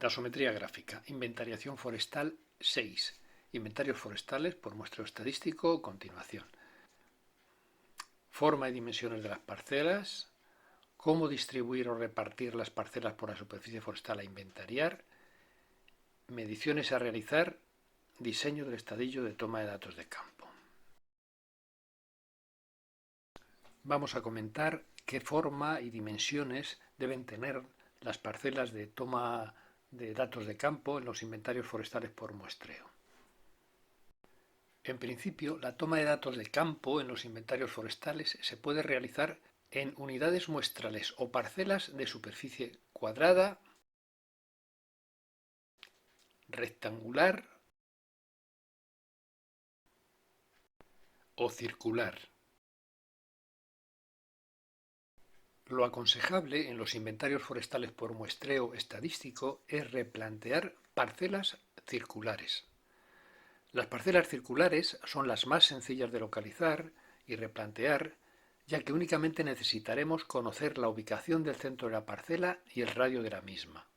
Taxometría gráfica. Inventariación forestal 6. Inventarios forestales por muestreo estadístico. Continuación. Forma y dimensiones de las parcelas. Cómo distribuir o repartir las parcelas por la superficie forestal a inventariar. Mediciones a realizar. Diseño del estadillo de toma de datos de campo. Vamos a comentar qué forma y dimensiones deben tener las parcelas de toma de datos de campo en los inventarios forestales por muestreo. En principio, la toma de datos de campo en los inventarios forestales se puede realizar en unidades muestrales o parcelas de superficie cuadrada, rectangular o circular. Lo aconsejable en los inventarios forestales por muestreo estadístico es replantear parcelas circulares. Las parcelas circulares son las más sencillas de localizar y replantear, ya que únicamente necesitaremos conocer la ubicación del centro de la parcela y el radio de la misma.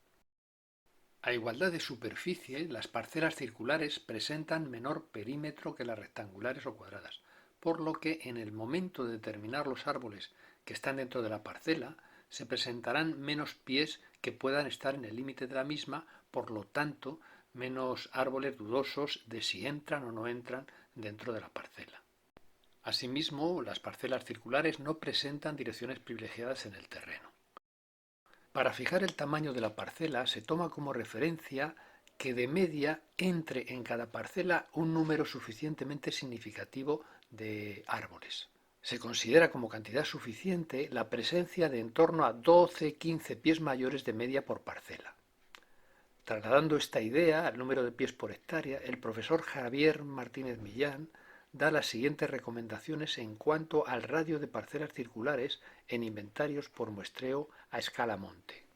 A igualdad de superficie, las parcelas circulares presentan menor perímetro que las rectangulares o cuadradas, por lo que en el momento de determinar los árboles que están dentro de la parcela, se presentarán menos pies que puedan estar en el límite de la misma, por lo tanto, menos árboles dudosos de si entran o no entran dentro de la parcela. Asimismo, las parcelas circulares no presentan direcciones privilegiadas en el terreno. Para fijar el tamaño de la parcela se toma como referencia que de media entre en cada parcela un número suficientemente significativo de árboles. Se considera como cantidad suficiente la presencia de en torno a 12-15 pies mayores de media por parcela. Trasladando esta idea al número de pies por hectárea, el profesor Javier Martínez Millán da las siguientes recomendaciones en cuanto al radio de parcelas circulares en inventarios por muestreo a escala monte.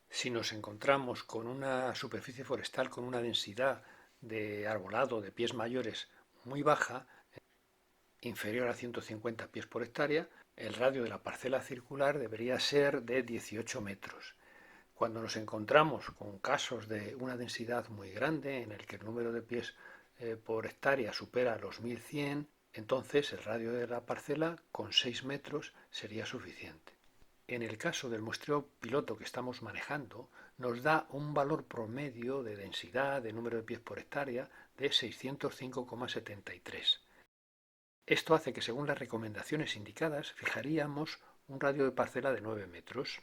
Si nos encontramos con una superficie forestal con una densidad de arbolado de pies mayores muy baja, inferior a 150 pies por hectárea, el radio de la parcela circular debería ser de 18 metros. Cuando nos encontramos con casos de una densidad muy grande, en el que el número de pies por hectárea supera los 1100, entonces el radio de la parcela con 6 metros sería suficiente. En el caso del muestreo piloto que estamos manejando, nos da un valor promedio de densidad de número de pies por hectárea de 605,73. Esto hace que, según las recomendaciones indicadas, fijaríamos un radio de parcela de 9 metros.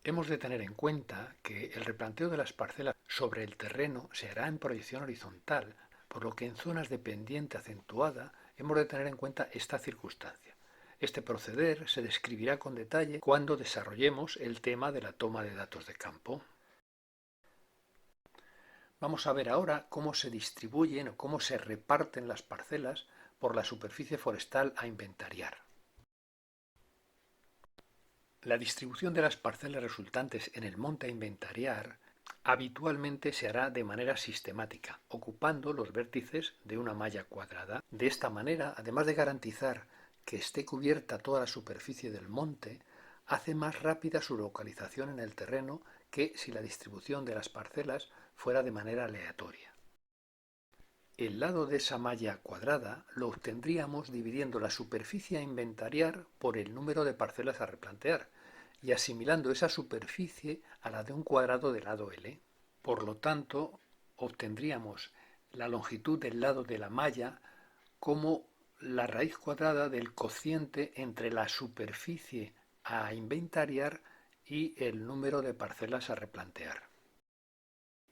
Hemos de tener en cuenta que el replanteo de las parcelas sobre el terreno se hará en proyección horizontal, por lo que en zonas de pendiente acentuada hemos de tener en cuenta esta circunstancia. Este proceder se describirá con detalle cuando desarrollemos el tema de la toma de datos de campo. Vamos a ver ahora cómo se distribuyen o cómo se reparten las parcelas por la superficie forestal a inventariar. La distribución de las parcelas resultantes en el monte a inventariar habitualmente se hará de manera sistemática, ocupando los vértices de una malla cuadrada. De esta manera, además de garantizar que esté cubierta toda la superficie del monte, hace más rápida su localización en el terreno que si la distribución de las parcelas fuera de manera aleatoria. El lado de esa malla cuadrada lo obtendríamos dividiendo la superficie a inventariar por el número de parcelas a replantear y asimilando esa superficie a la de un cuadrado de lado L. Por lo tanto, obtendríamos la longitud del lado de la malla como la raíz cuadrada del cociente entre la superficie a inventariar y el número de parcelas a replantear.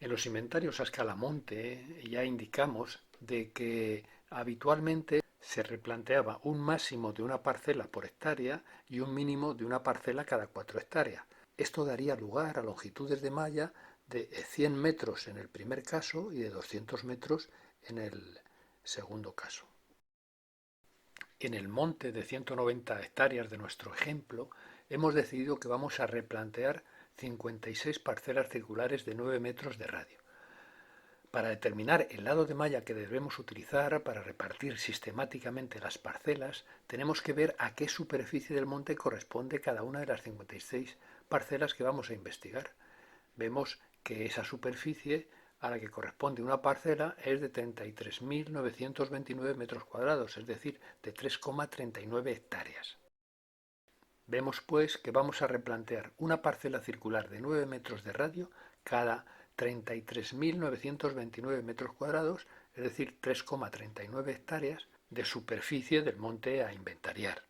En los inventarios a escala monte ya indicamos de que habitualmente se replanteaba un máximo de una parcela por hectárea y un mínimo de una parcela cada 4 hectáreas. Esto daría lugar a longitudes de malla de 100 metros en el primer caso y de 200 metros en el segundo caso. En el monte de 190 hectáreas de nuestro ejemplo, hemos decidido que vamos a replantear 56 parcelas circulares de 9 metros de radio. Para determinar el lado de malla que debemos utilizar para repartir sistemáticamente las parcelas, tenemos que ver a qué superficie del monte corresponde cada una de las 56 parcelas que vamos a investigar. Vemos que esa superficie a la que corresponde una parcela es de 33.929 metros cuadrados, es decir, de 3,39 hectáreas. Vemos pues que vamos a replantear una parcela circular de 9 metros de radio cada 33.929 metros cuadrados, es decir, 3,39 hectáreas de superficie del monte a inventariar.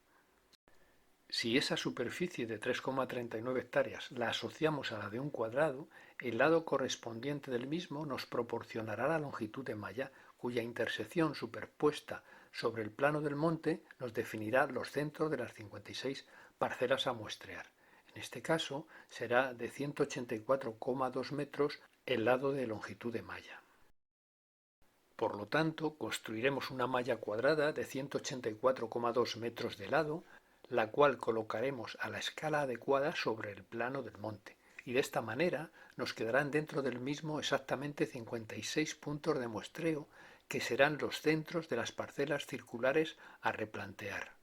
Si esa superficie de 3,39 hectáreas la asociamos a la de un cuadrado, el lado correspondiente del mismo nos proporcionará la longitud de malla, cuya intersección superpuesta sobre el plano del monte nos definirá los centros de las 56 parcelas a muestrear. En este caso será de 184,2 metros el lado de longitud de malla. Por lo tanto, construiremos una malla cuadrada de 184,2 metros de lado, la cual colocaremos a la escala adecuada sobre el plano del monte, y de esta manera nos quedarán dentro del mismo exactamente 56 puntos de muestreo, que serán los centros de las parcelas circulares a replantear.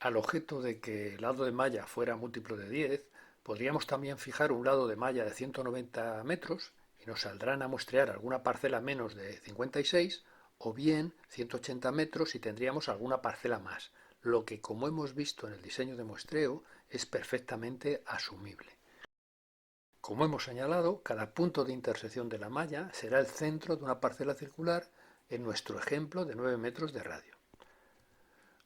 Al objeto de que el lado de malla fuera múltiplo de 10, podríamos también fijar un lado de malla de 190 metros y nos saldrán a muestrear alguna parcela menos de 56 o bien 180 metros y tendríamos alguna parcela más, lo que, como hemos visto en el diseño de muestreo, es perfectamente asumible. Como hemos señalado, cada punto de intersección de la malla será el centro de una parcela circular en nuestro ejemplo de 9 metros de radio.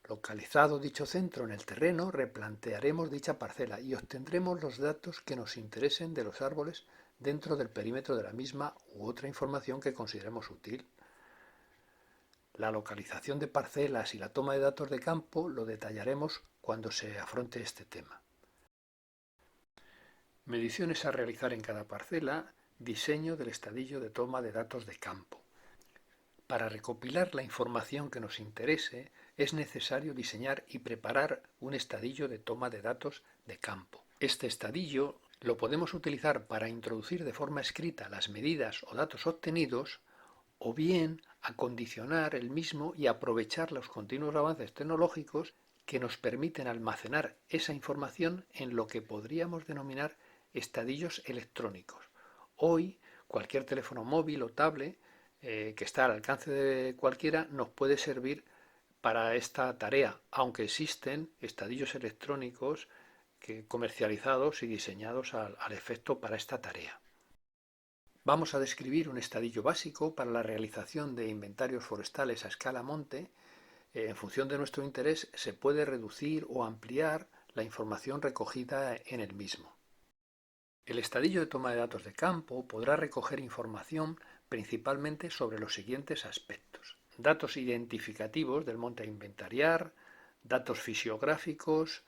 Localizado dicho centro en el terreno, replantearemos dicha parcela y obtendremos los datos que nos interesen de los árboles dentro del perímetro de la misma u otra información que consideremos útil. La localización de parcelas y la toma de datos de campo lo detallaremos cuando se afronte este tema. Mediciones a realizar en cada parcela, diseño del estadillo de toma de datos de campo. Para recopilar la información que nos interese, es necesario diseñar y preparar un estadillo de toma de datos de campo. Este estadillo lo podemos utilizar para introducir de forma escrita las medidas o datos obtenidos, o bien acondicionar el mismo y aprovechar los continuos avances tecnológicos que nos permiten almacenar esa información en lo que podríamos denominar estadillos electrónicos. Hoy, cualquier teléfono móvil o tablet que está al alcance de cualquiera nos puede servir para esta tarea, aunque existen estadillos electrónicos comercializados y diseñados al efecto para esta tarea. Vamos a describir un estadillo básico para la realización de inventarios forestales a escala monte. En función de nuestro interés se puede reducir o ampliar la información recogida en el mismo. El estadillo de toma de datos de campo podrá recoger información principalmente sobre los siguientes aspectos: datos identificativos del monte a inventariar, datos fisiográficos,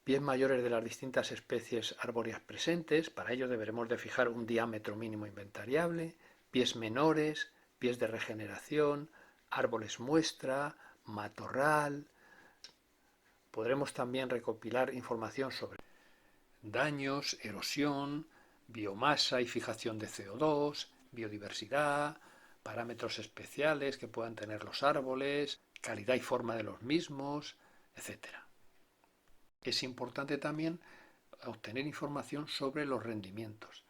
pies mayores de las distintas especies arbóreas presentes, para ello deberemos de fijar un diámetro mínimo inventariable, pies menores, pies de regeneración, árboles muestra, matorral. Podremos también recopilar información sobre daños, erosión, biomasa y fijación de CO2, biodiversidad, parámetros especiales que puedan tener los árboles, calidad y forma de los mismos, etc. Es importante también obtener información sobre los rendimientos,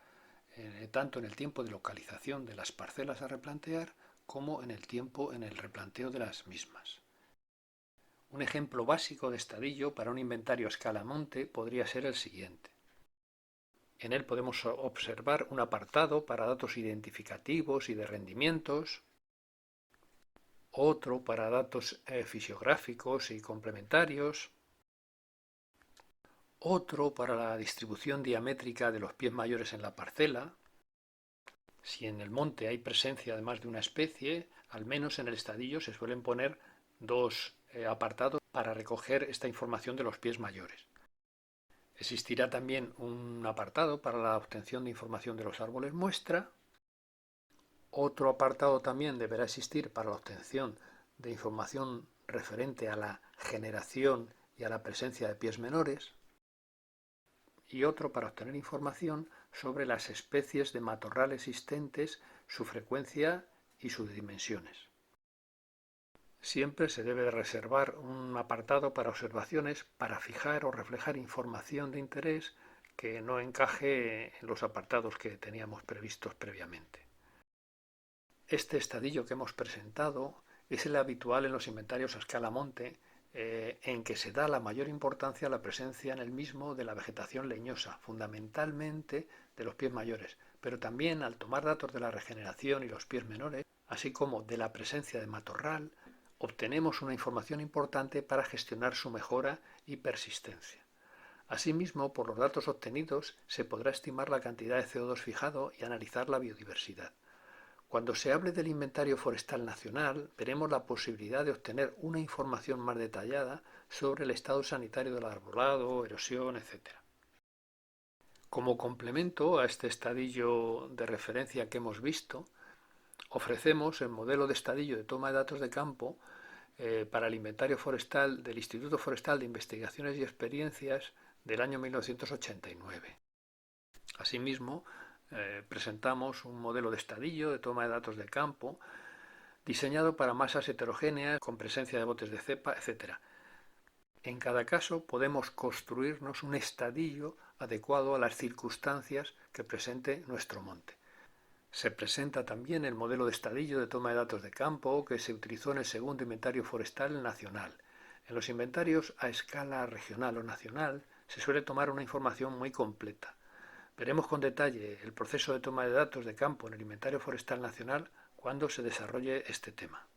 tanto en el tiempo de localización de las parcelas a replantear como en el tiempo en el replanteo de las mismas. Un ejemplo básico de estadillo para un inventario a escala monte podría ser el siguiente. En él podemos observar un apartado para datos identificativos y de rendimientos, otro para datos fisiográficos y complementarios, otro para la distribución diamétrica de los pies mayores en la parcela. Si en el monte hay presencia de más de una especie, al menos en el estadillo se suelen poner dos apartados para recoger esta información de los pies mayores. Existirá también un apartado para la obtención de información de los árboles muestra. Otro apartado también deberá existir para la obtención de información referente a la generación y a la presencia de pies menores. Y otro para obtener información sobre las especies de matorral existentes, su frecuencia y sus dimensiones. Siempre se debe reservar un apartado para observaciones para fijar o reflejar información de interés que no encaje en los apartados que teníamos previstos previamente. Este estadillo que hemos presentado es el habitual en los inventarios a escala monte, en que se da la mayor importancia a la presencia en el mismo de la vegetación leñosa, fundamentalmente de los pies mayores, pero también al tomar datos de la regeneración y los pies menores, así como de la presencia de matorral, obtenemos una información importante para gestionar su mejora y persistencia. Asimismo, por los datos obtenidos se podrá estimar la cantidad de CO2 fijado y analizar la biodiversidad. Cuando se hable del inventario forestal nacional, veremos la posibilidad de obtener una información más detallada sobre el estado sanitario del arbolado, erosión, etc. Como complemento a este estadillo de referencia que hemos visto, ofrecemos el modelo de estadillo de toma de datos de campo para el inventario forestal del Instituto Forestal de Investigaciones y Experiencias del año 1989. Asimismo, presentamos un modelo de estadillo de toma de datos de campo diseñado para masas heterogéneas con presencia de botes de cepa, etc. En cada caso podemos construirnos un estadillo adecuado a las circunstancias que presente nuestro monte. Se presenta también el modelo de estadillo de toma de datos de campo que se utilizó en el segundo inventario forestal nacional. En los inventarios a escala regional o nacional se suele tomar una información muy completa. Veremos con detalle el proceso de toma de datos de campo en el inventario forestal nacional cuando se desarrolle este tema.